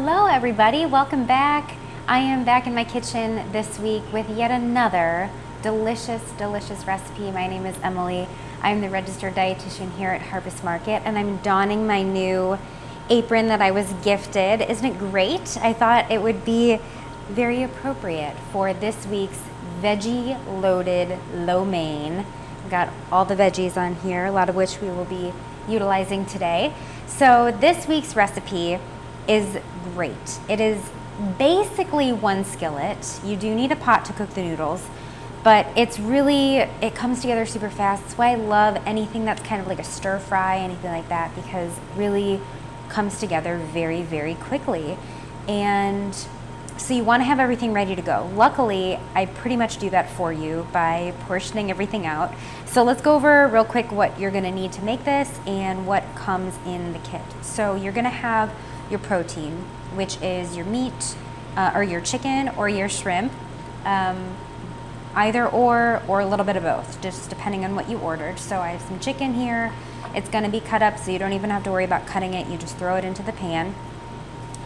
Hello everybody, welcome back. I am back in my kitchen this week with yet another delicious recipe. My name is Emily. I'm the registered dietitian here at Harvest Market, and I'm donning my new apron that I was gifted. Isn't it great? I thought it would be very appropriate for this week's veggie-loaded lo mein. I've got all the veggies on here, a lot of which we will be utilizing today. So this week's recipe is great. It is basically one skillet. You do need a pot to cook the noodles, but it comes together super fast. That's why I love anything that's kind of like a stir fry, anything like that, because it really comes together very quickly. And so you want to have everything ready to go. Luckily, I pretty much do that for you by portioning everything out. So let's go over real quick what you're going to need to make this and what comes in the kit. So you're going to have your protein, which is your meat or your chicken or your shrimp, either or a little bit of both, just depending on what you ordered. So I have some chicken here. It's going to be cut up, so you don't even have to worry about cutting it. You just throw it into the pan.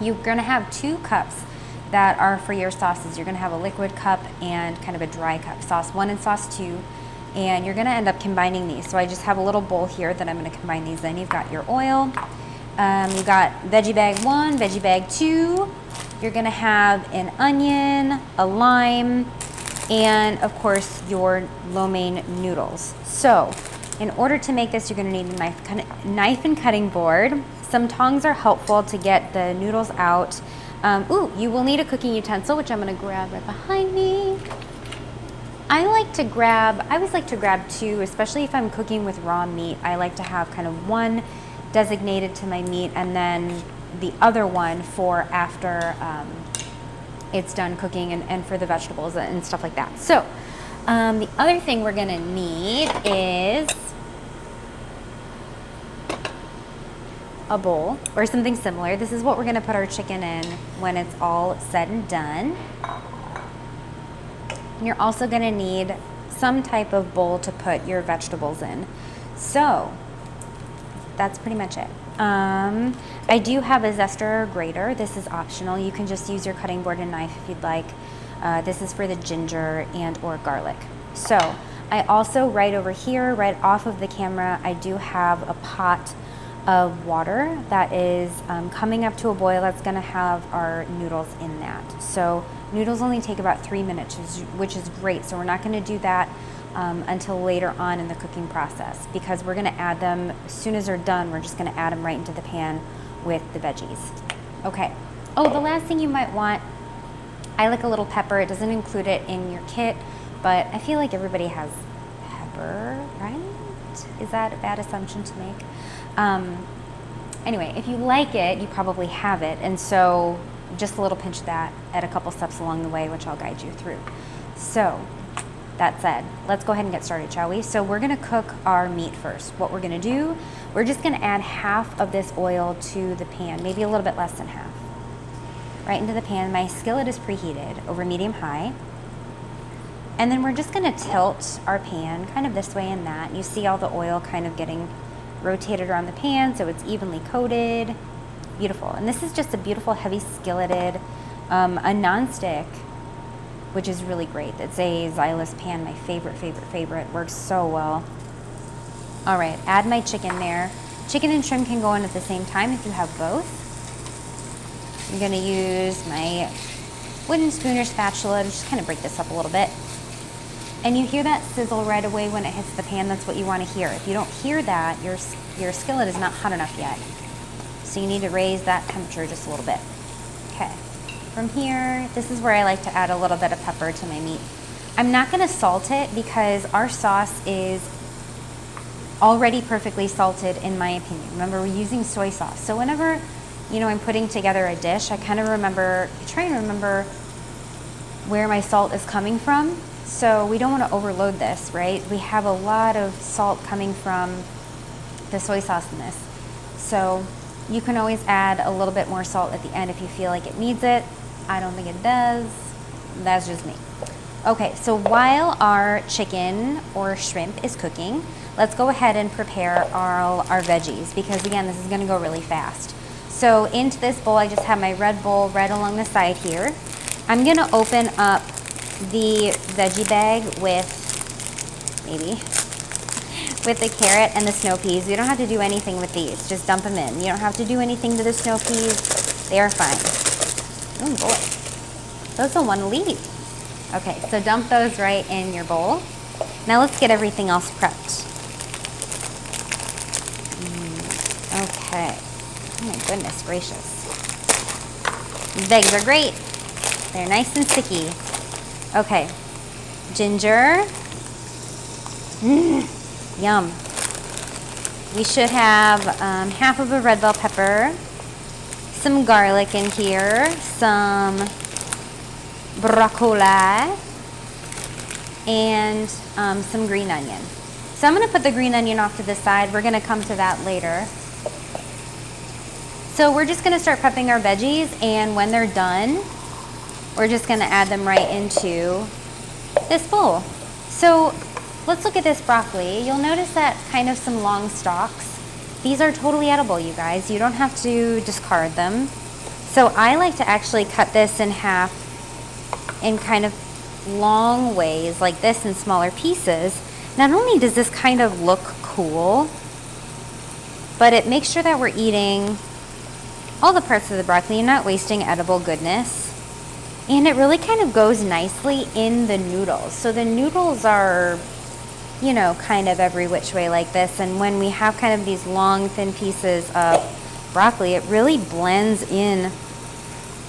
You're going to have 2 cups that are for your sauces. You're going to have a liquid cup and kind of a dry cup, sauce 1 and sauce 2, and you're going to end up combining these. So I just have a little bowl here that I'm going to combine these in. You've got your oil. You've got veggie bag 1, veggie bag 2. You're going to have an onion, a lime, and of course your lo mein noodles. So in order to make this, you're going to need a knife and cutting board. Some tongs are helpful to get the noodles out. You will need a cooking utensil, which I'm going to grab right behind me. I always like to grab 2, especially if I'm cooking with raw meat. I like to have kind of one designated to my meat and then the other one for after it's done cooking and for the vegetables and stuff like that. So the other thing we're gonna need is a bowl or something similar. This is what we're gonna put our chicken in when it's all said and done. And you're also gonna need some type of bowl to put your vegetables in. So that's pretty much it. I do have a zester or grater. This is optional. You can just use your cutting board and knife if you'd like. This is for the ginger and or garlic. So I also, right over here, right off of the camera, I do have a pot of water that is coming up to a boil. That's gonna have our noodles in that. So noodles only take about 3 minutes, which is great. So we're not gonna do that until later on in the cooking process, because we're gonna add them as soon as they're done. We're just gonna add them right into the pan with the veggies. Okay. Oh, the last thing you might want, I like a little pepper. It doesn't include it in your kit, but I feel like everybody has pepper, right? Is that a bad assumption to make? Anyway, if you like it, you probably have it, and so just a little pinch of that at a couple steps along the way, which I'll guide you through. So that said, let's go ahead and get started, shall we? So we're gonna cook our meat first. What we're gonna do, we're just gonna add half of this oil to the pan, maybe a little bit less than half. Right into the pan. My skillet is preheated over medium-high. And then we're just gonna tilt our pan kind of this way and that. You see all the oil kind of getting rotated around the pan so it's evenly coated. Beautiful. And this is just a beautiful heavy skilleted, a non-stick, which is really great. It's a Xylus pan, my favorite. Works so well. All right, add my chicken there. Chicken and shrimp can go in at the same time if you have both. I'm gonna use my wooden spoon or spatula to just kind of break this up a little bit. And you hear that sizzle right away when it hits the pan. That's what you want to hear. If you don't hear that, your skillet is not hot enough yet. So you need to raise that temperature just a little bit. Okay. From here, this is where I like to add a little bit of pepper to my meat. I'm not gonna salt it because our sauce is already perfectly salted, in my opinion. Remember, we're using soy sauce. So whenever, I'm putting together a dish, I try and remember where my salt is coming from. So we don't wanna overload this, right? We have a lot of salt coming from the soy sauce in this. So you can always add a little bit more salt at the end if you feel like it needs it. I don't think it does. That's just me. Okay, so while our chicken or shrimp is cooking, let's go ahead and prepare our veggies, because again, this is gonna go really fast. So into this bowl, I just have my red bowl right along the side here. I'm gonna open up the veggie bag with the carrot and the snow peas. You don't have to do anything with these, just dump them in. You don't have to do anything to the snow peas. They are fine. Oh boy, those will want to leave. Okay, so dump those right in your bowl. Now let's get everything else prepped. Okay, oh my goodness gracious. These eggs are great. They're nice and sticky. Okay, ginger. Yum. We should have half of a red bell pepper, some garlic in here, some broccoli, and some green onion. So I'm going to put the green onion off to the side. We're going to come to that later. So we're just going to start prepping our veggies, and when they're done, we're just going to add them right into this bowl. So let's look at this broccoli. You'll notice that kind of some long stalks. These are totally edible, you guys. You don't have to discard them. So I like to actually cut this in half in kind of long ways like this in smaller pieces. Not only does this kind of look cool, but it makes sure that we're eating all the parts of the broccoli and not wasting edible goodness. And it really kind of goes nicely in the noodles. So the noodles are, you know, kind of every which way like this. And when we have kind of these long, thin pieces of broccoli, it really blends in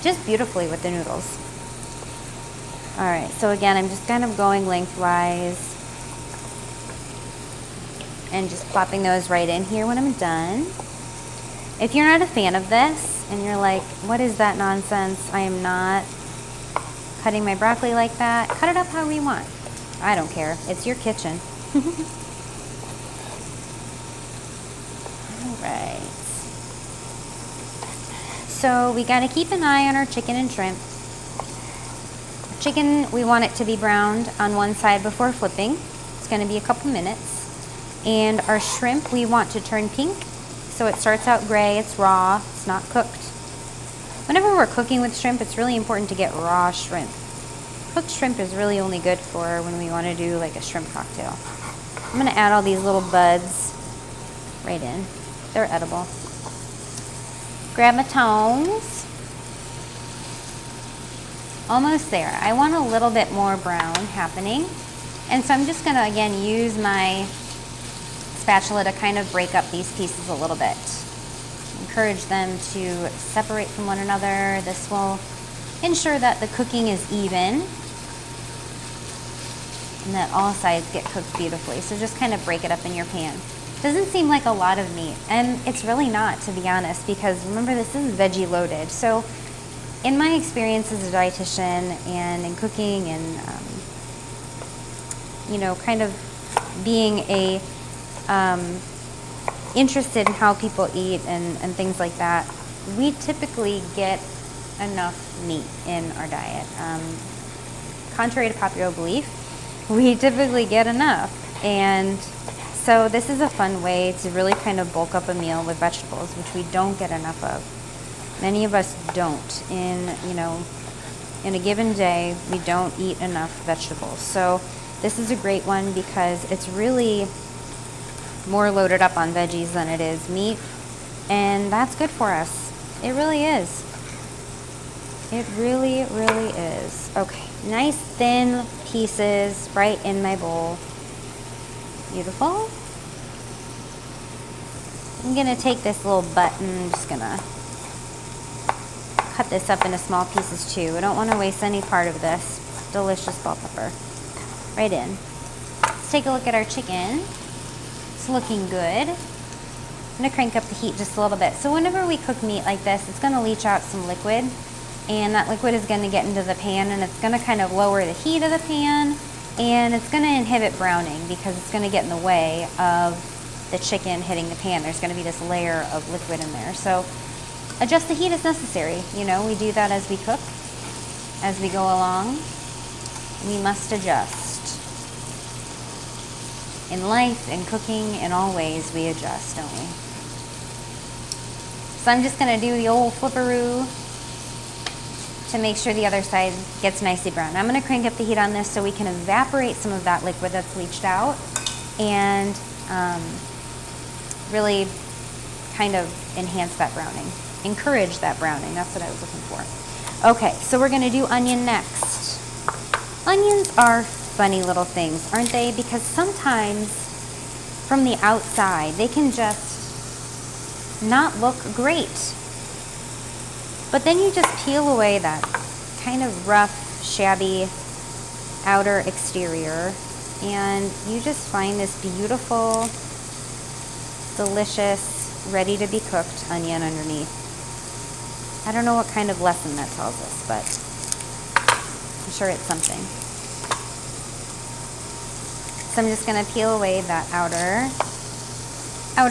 just beautifully with the noodles. All right, so again, I'm just kind of going lengthwise and just plopping those right in here when I'm done. If you're not a fan of this and you're like, what is that nonsense? I am not cutting my broccoli like that. Cut it up however you want. I don't care. It's your kitchen. All right. So we got to keep an eye on our chicken and shrimp. Chicken, we want it to be browned on one side before flipping. It's going to be a couple minutes. And our shrimp, we want to turn pink. So it starts out gray, it's raw, it's not cooked. Whenever we're cooking with shrimp, it's really important to get raw shrimp. Cooked shrimp is really only good for when we want to do like a shrimp cocktail. I'm going to add all these little buds right in. They're edible. Grab my tongs. Almost there. I want a little bit more brown happening. And so I'm just going to, again, use my spatula to kind of break up these pieces a little bit. Encourage them to separate from one another. This will ensure that the cooking is even and that all sides get cooked beautifully. So just kind of break it up in your pan. Doesn't seem like a lot of meat, and it's really not, to be honest, because remember, this is veggie loaded. So in my experience as a dietitian and in cooking and you know, kind of being a interested in how people eat and things like that, we typically get enough meat in our diet. Contrary to popular belief, we typically get enough. And so this is a fun way to really kind of bulk up a meal with vegetables, which we don't get enough of. Many of us don't. In a given day, we don't eat enough vegetables. So this is a great one because it's really more loaded up on veggies than it is meat, and that's good for us. It really is. It really, really is. Okay, nice thin pieces right in my bowl. Beautiful. I'm gonna take this little button, I'm just gonna cut this up into small pieces too. I don't want to waste any part of this delicious bell pepper. Right in. Let's take a look at our chicken. It's looking good. I'm gonna crank up the heat just a little bit. So whenever we cook meat like this, it's gonna leach out some liquid, and that liquid is gonna get into the pan, and it's gonna kind of lower the heat of the pan, and it's gonna inhibit browning because it's gonna get in the way of the chicken hitting the pan. There's gonna be this layer of liquid in there. So adjust the heat as necessary. You know, we do that as we cook, as we go along. We must adjust. In life, in cooking, in all ways, we adjust, don't we? So I'm just gonna do the old flipperoo to make sure the other side gets nicely brown. I'm gonna crank up the heat on this so we can evaporate some of that liquid that's leached out and really kind of enhance that browning. Encourage that browning, that's what I was looking for. Okay, so we're gonna do onion next. Onions are funny little things, aren't they? Because sometimes from the outside, they can just not look great. But then you just peel away that kind of rough, shabby outer exterior, and you just find this beautiful, delicious, ready to be cooked onion underneath. I don't know what kind of lesson that tells us, but I'm sure it's something. So I'm just gonna peel away that outer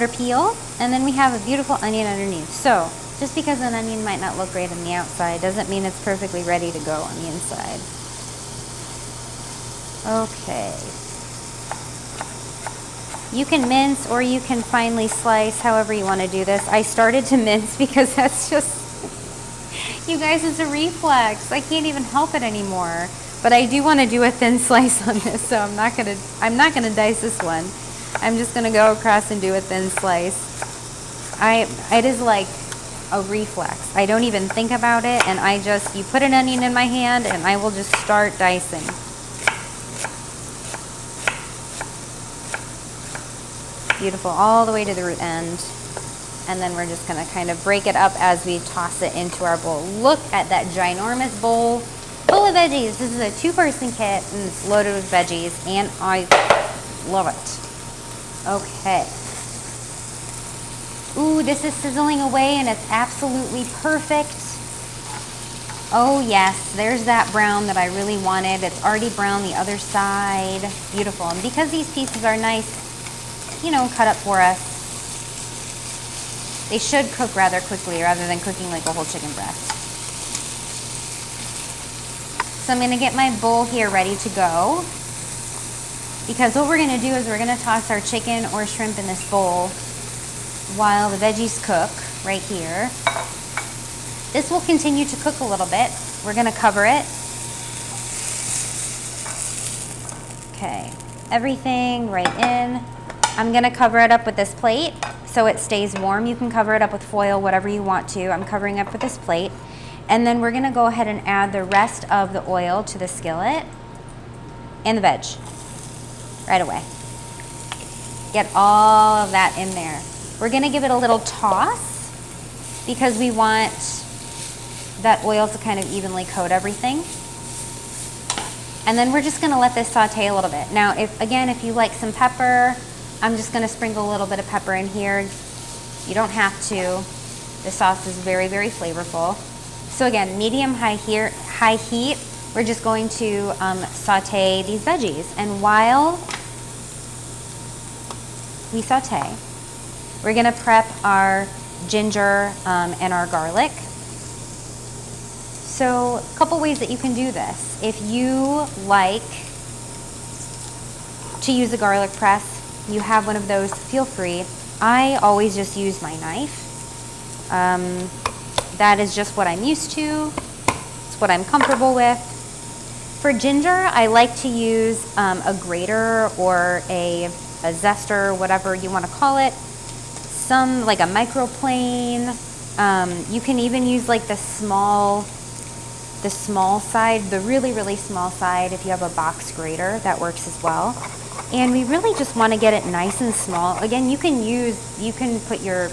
peel, and then we have a beautiful onion underneath. So just because an onion might not look great on the outside doesn't mean it's perfectly ready to go on the inside. Okay. You can mince or you can finely slice, however you want to do this. I started to mince because that's just, you guys, it's a reflex. I can't even help it anymore. But I do want to do a thin slice on this, so I'm not gonna dice this one. I'm just gonna go across and do a thin slice. It is like a reflex. I don't even think about it, and you put an onion in my hand and I will just start dicing. Beautiful, all the way to the root end. And then we're just gonna kind of break it up as we toss it into our bowl. Look at that ginormous bowl full of veggies. This is a 2-person kit and it's loaded with veggies and I love it. Okay. Ooh, this is sizzling away and it's absolutely perfect. Oh yes, there's that brown that I really wanted. It's already brown the other side. Beautiful. And because these pieces are nice, you know, cut up for us, they should cook rather quickly rather than cooking like a whole chicken breast. So I'm gonna get my bowl here ready to go, because what we're gonna do is we're gonna toss our chicken or shrimp in this bowl while the veggies cook right here. This will continue to cook a little bit. We're gonna cover it. Okay, everything right in. I'm gonna cover it up with this plate so it stays warm. You can cover it up with foil, whatever you want to. I'm covering up with this plate. And then we're gonna go ahead and add the rest of the oil to the skillet and the veg right away. Get all of that in there. We're gonna give it a little toss because we want that oil to kind of evenly coat everything. And then we're just gonna let this saute a little bit. Now, if you like some pepper, I'm just gonna sprinkle a little bit of pepper in here. You don't have to. The sauce is very, very flavorful. So again, medium-high heat, we're just going to saute these veggies. And while we saute, we're gonna prep our ginger and our garlic. So a couple ways that you can do this. If you like to use a garlic press, you have one of those, feel free. I always just use my knife. That is just what I'm used to. It's what I'm comfortable with. For ginger, I like to use a grater or a zester, whatever you want to call it. Like a microplane. You can even use like the small side, the really, really small side. If you have a box grater, that works as well. And we really just want to get it nice and small. Again, you can put your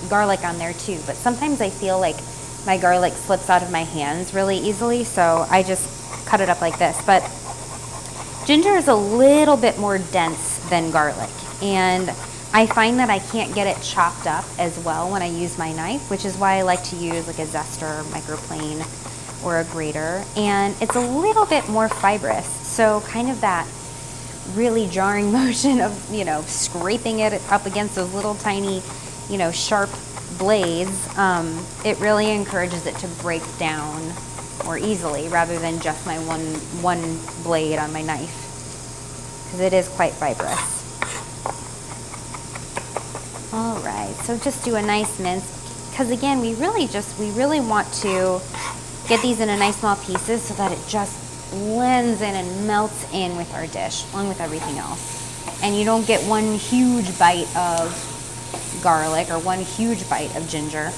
garlic on there too, but sometimes I feel like my garlic slips out of my hands really easily, so I just cut it up like this. But ginger is a little bit more dense than garlic, and I find that I can't get it chopped up as well when I use my knife, which is why I like to use like a zester, microplane, or a grater. And it's a little bit more fibrous, so kind of that really jarring motion of, you know, scraping it up against those little tiny, you know, sharp blades, it really encourages it to break down more easily rather than just my one blade on my knife, because it is quite fibrous. All right, so just do a nice mince. because again, we really want to get these into nice small pieces so that it just blends in and melts in with our dish, along with everything else. And you don't get one huge bite of garlic or one huge bite of ginger.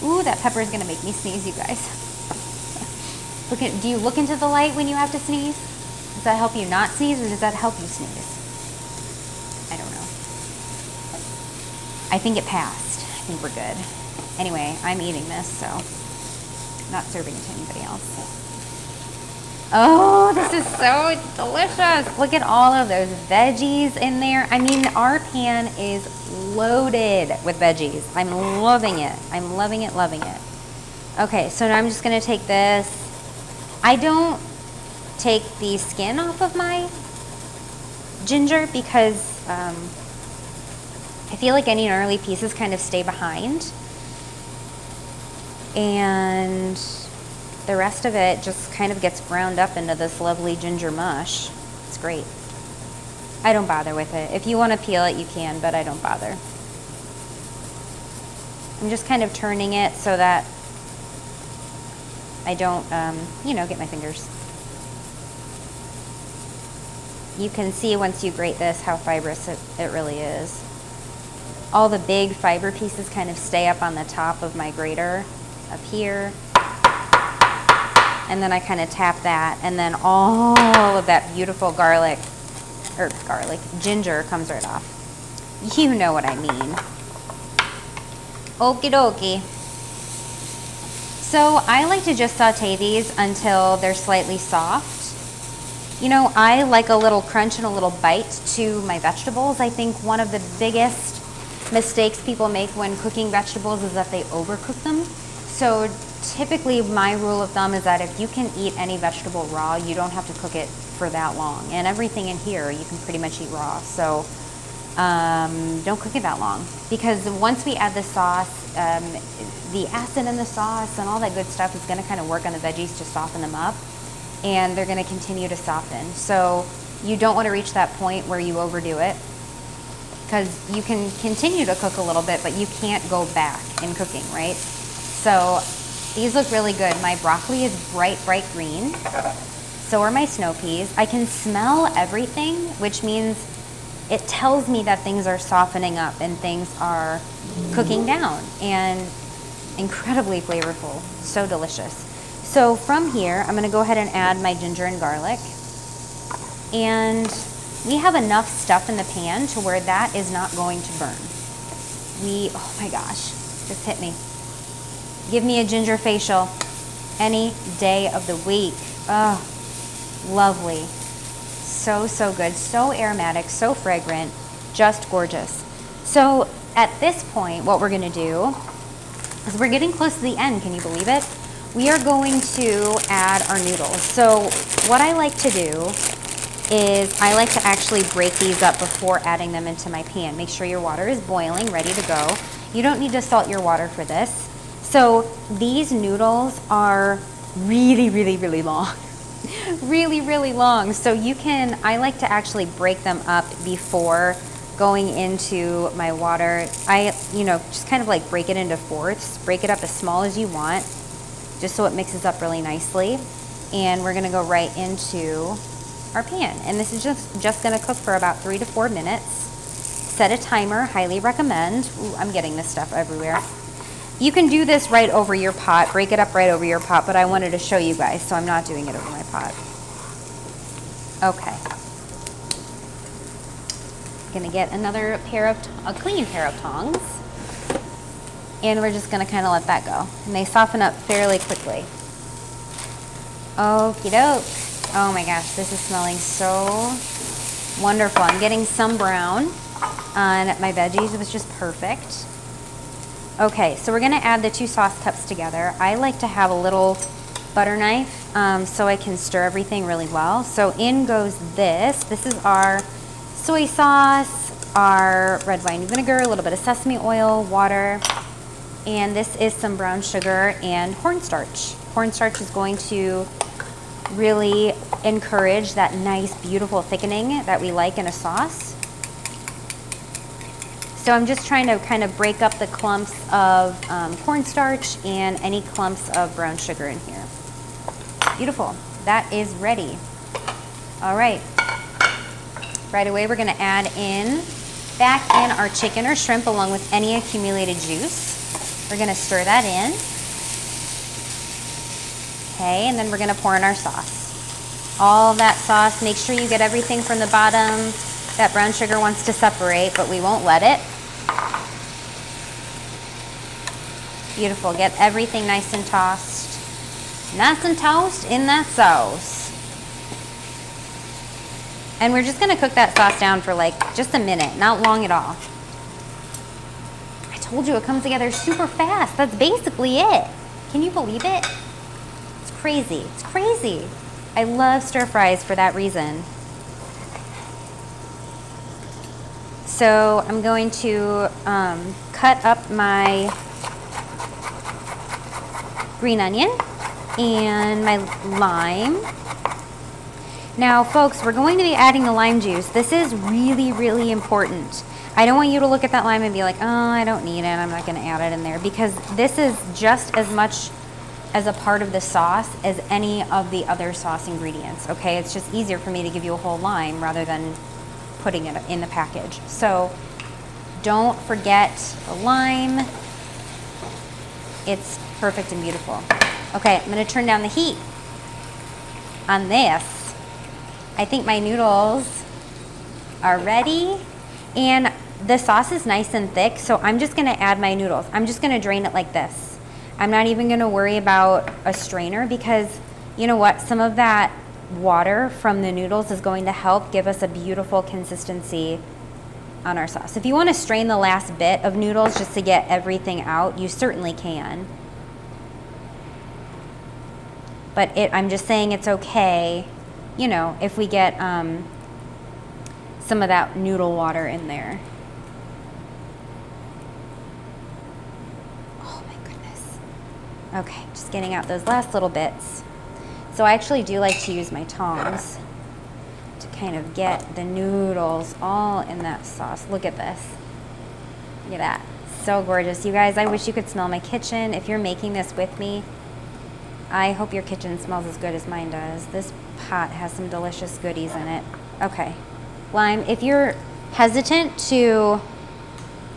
Ooh, that pepper is gonna make me sneeze, you guys. Do you look into the light when you have to sneeze? Does that help you not sneeze, or does that help you sneeze? I don't know. I think it passed. I think we're good. Anyway, I'm eating this, so I'm not serving it to anybody else. Oh, this is so delicious. Look at all of those veggies in there. I mean, our pan is loaded with veggies. I'm loving it. I'm loving it, loving it. Okay, so now I'm just gonna take this. I don't take the skin off of my ginger because I feel like any gnarly pieces kind of stay behind. And the rest of it just kind of gets ground up into this lovely ginger mush. It's great. I don't bother with it. If you want to peel it, you can, but I don't bother. I'm just kind of turning it so that I don't, get my fingers. You can see once you grate this how fibrous it really is. All the big fiber pieces kind of stay up on the top of my grater, up here. And then I kind of tap that, and then all of that beautiful ginger comes right off. You know what I mean. Okie dokie. So I like to just saute these until they're slightly soft. You know, I like a little crunch and a little bite to my vegetables. I think one of the biggest mistakes people make when cooking vegetables is that they overcook them. So typically my rule of thumb is that if you can eat any vegetable raw, you don't have to cook it for that long. And everything in here you can pretty much eat raw. So don't cook it that long, because once we add the sauce, the acid in the sauce and all that good stuff is going to kind of work on the veggies to soften them up, and they're going to continue to soften. So you don't want to reach that point where you overdo it, because you can continue to cook a little bit, but you can't go back in cooking, right? So these look really good. My broccoli is bright, bright green. So are my snow peas. I can smell everything, which means it tells me that things are softening up and things are cooking down, and incredibly flavorful, so delicious. So from here, I'm gonna go ahead and add my ginger and garlic. And we have enough stuff in the pan to where that is not going to burn. Oh my gosh, just hit me. Give me a ginger facial any day of the week. Oh, lovely. So, so good, so aromatic, so fragrant, just gorgeous. So at this point, what we're gonna do is we're getting close to the end, can you believe it? We are going to add our noodles. So what I like to do is I like to actually break these up before adding them into my pan. Make sure your water is boiling, ready to go. You don't need to salt your water for this. So these noodles are really, really, really long. Really, really long. So I like to actually break them up before going into my water. Just kind of like break it into fourths. Break it up as small as you want, just so it mixes up really nicely. And we're gonna go right into our pan. And this is just gonna cook for about 3 to 4 minutes. Set a timer, highly recommend. Ooh, I'm getting this stuff everywhere. You can do this right over your pot, break it up right over your pot, but I wanted to show you guys, so I'm not doing it over my pot. Okay. Gonna get a clean pair of tongs, and we're just gonna kind of let that go. And they soften up fairly quickly. Okie doke. Oh my gosh, this is smelling so wonderful. I'm getting some brown on my veggies. It was just perfect. Okay, so we're gonna add the 2 sauce cups together. I like to have a little butter knife so I can stir everything really well. So in goes this. This is our soy sauce, our red wine vinegar, a little bit of sesame oil, water, and this is some brown sugar and cornstarch. Cornstarch is going to really encourage that nice, beautiful thickening that we like in a sauce. So I'm just trying to kind of break up the clumps of cornstarch and any clumps of brown sugar in here. Beautiful. That is ready. All right. Right away, we're going to add back in our chicken or shrimp along with any accumulated juice. We're going to stir that in. Okay, and then we're going to pour in our sauce. All that sauce, make sure you get everything from the bottom. That brown sugar wants to separate, but we won't let it. Beautiful, get everything nice and tossed. Nice and toast in that sauce. And we're just gonna cook that sauce down for like just a minute, not long at all. I told you it comes together super fast. That's basically it. Can you believe it? It's crazy, it's crazy. I love stir fries for that reason. So I'm going to cut up my green onion and my lime. Now, folks, we're going to be adding the lime juice. This is really, really important. I don't want you to look at that lime and be like, oh, I don't need it. I'm not going to add it in there, because this is just as much as a part of the sauce as any of the other sauce ingredients, okay? It's just easier for me to give you a whole lime rather than putting it in the package. So don't forget the lime. It's perfect and beautiful. Okay, I'm gonna turn down the heat on this. I think my noodles are ready, and the sauce is nice and thick, so I'm just gonna add my noodles. I'm just gonna drain it like this. I'm not even gonna worry about a strainer, because you know what? Some of that water from the noodles is going to help give us a beautiful consistency on our sauce. If you want to strain the last bit of noodles just to get everything out, you certainly can. But I'm just saying it's okay, you know, if we get some of that noodle water in there. Oh my goodness. Okay, just getting out those last little bits. So I actually do like to use my tongs to kind of get the noodles all in that sauce. Look at this. Look at that. So gorgeous. You guys, I wish you could smell my kitchen. If you're making this with me, I hope your kitchen smells as good as mine does. This pot has some delicious goodies in it. Okay. Lime. If you're hesitant to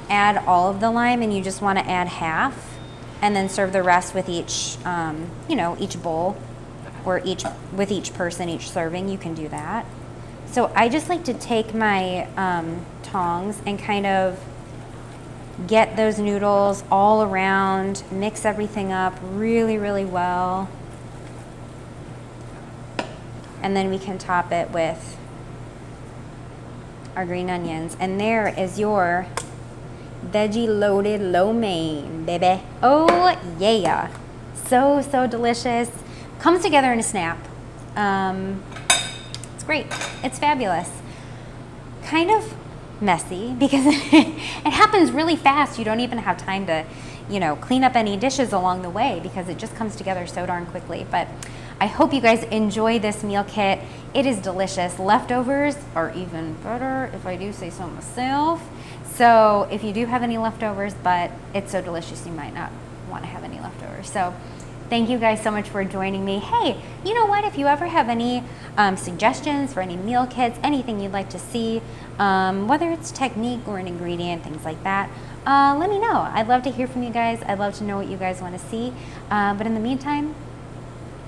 add all of the lime and you just want to add half and then serve the rest with each, you know, each bowl, or with each person, each serving, you can do that. So I just like to take my tongs and kind of get those noodles all around, mix everything up really, really well. And then we can top it with our green onions. And there is your veggie-loaded lo mein, baby. Oh yeah. So, so delicious. Comes together in a snap. It's great. It's fabulous. Kind of messy because it happens really fast. You don't even have time to, you know, clean up any dishes along the way because it just comes together so darn quickly. But I hope you guys enjoy this meal kit. It is delicious. Leftovers are even better, if I do say so myself. So if you do have any leftovers, but it's so delicious you might not want to have any leftovers. So thank you guys so much for joining me. Hey, you know what? If you ever have any suggestions for any meal kits, anything you'd like to see, whether it's technique or an ingredient, things like that, let me know. I'd love to hear from you guys. I'd love to know what you guys want to see. But in the meantime,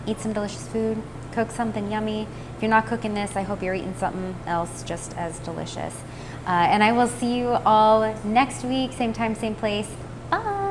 eat some delicious food, cook something yummy. If you're not cooking this, I hope you're eating something else just as delicious. And I will see you all next week, same time, same place. Bye.